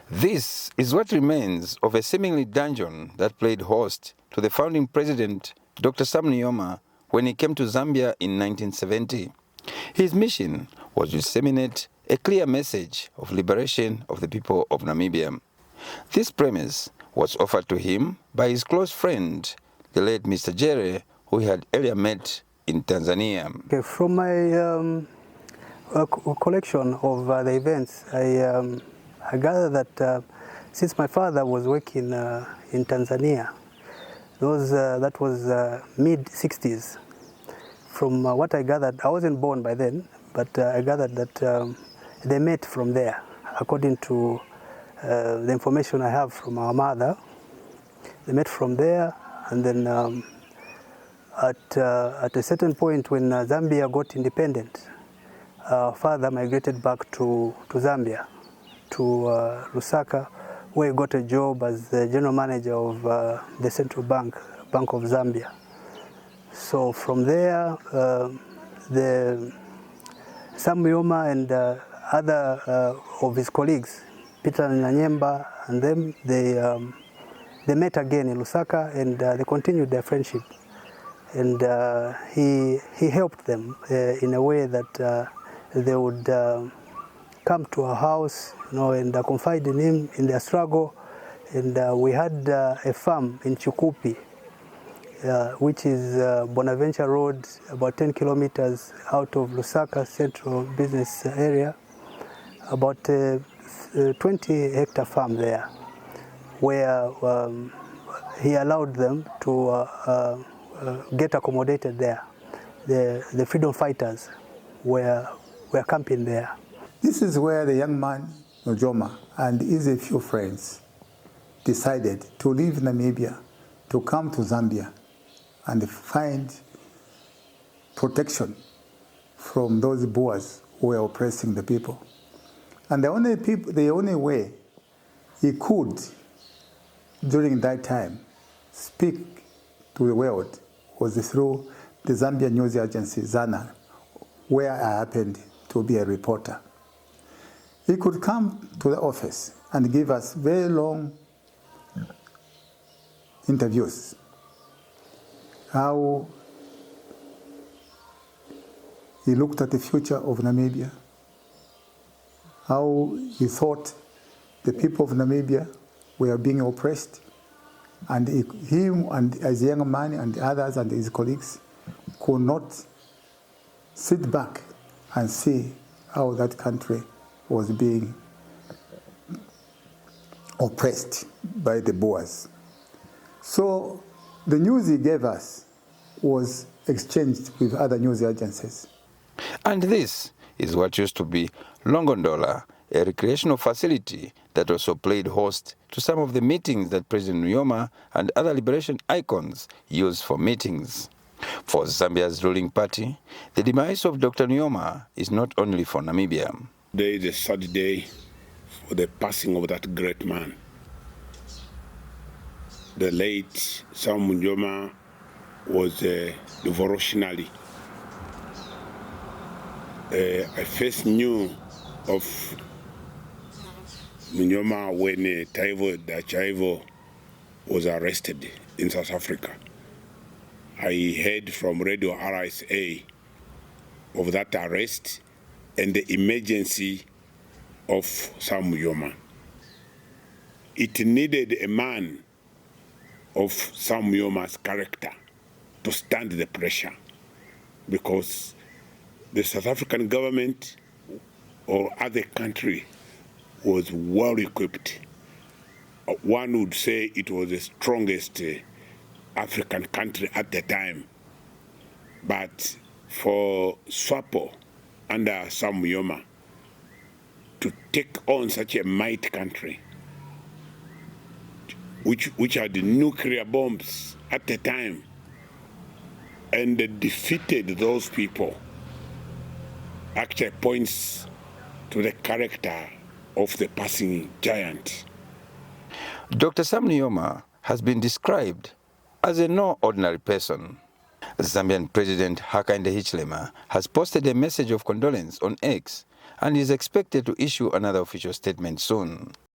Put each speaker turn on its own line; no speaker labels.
This is what remains of a seemingly dungeon that played host to the founding president, Dr. Sam Nujoma, when he came to Zambia in 1970. His mission was to disseminate a clear message of liberation of the people of Namibia. This premise was offered to him by his close friend, the late Mr. Jere, who he had earlier met in Tanzania.
Okay, from my collection of the events, I gather that since my father was working in Tanzania, that was mid-60s. From what I gathered, I wasn't born by then, but I gathered that they met from there. According to the information I have from our mother, they met from there, and then at a certain point when Zambia got independent, our father migrated back to Zambia, to Lusaka, where he got a job as the general manager of the Central Bank of Zambia. So from there, Sam Nujoma and other of his colleagues, Peter Nyanyemba, and them, they met again in Lusaka, and they continued their friendship. And he helped them in a way that they would come to our house, and confide in him in their struggle. And we had a farm in Chukupi, which is Bonaventure Road, about 10 kilometers out of Lusaka Central Business Area, about a 20-hectare farm there, where he allowed them to get accommodated there. The freedom fighters were camping there.
This is where the young man, Nujoma, and his a few friends decided to leave Namibia, to come to Zambia and find protection from those Boers who were oppressing the people. And the only way he could, during that time, speak to the world was through the Zambian news agency, ZANA, where I happened to be a reporter. He could come to the office and give us very long interviews, how he looked at the future of Namibia, how he thought the people of Namibia were being oppressed, and him and as a young man and others and his colleagues could not sit back and see how that country was being oppressed by the Boers. So the news he gave us was exchanged with other news agencies.
And this is what used to be Longondola, a recreational facility that also played host to some of the meetings that President Nujoma and other liberation icons used for meetings. For Zambia's ruling party, the demise of Dr. Nujoma is not only for Namibia.
Today is a sad day for the passing of that great man. The late Sam Nujoma was revolutionary. I first knew of Nujoma when Taivo Dachaivo was arrested in South Africa. I heard from Radio RSA of that arrest and the emergency of Sam Nujoma. It needed a man of Sam Nujoma's character to stand the pressure, because the South African government or other country was well equipped. One would say it was the strongest African country at the time. But for SWAPO under Sam Nujoma to take on such a mighty country, which had nuclear bombs at the time, and defeated those people, actually points to the character of the passing giant.
Dr. Sam Nujoma has been described as a no ordinary person. Zambian President Hakainde Hichilema has posted a message of condolence on X and is expected to issue another official statement soon.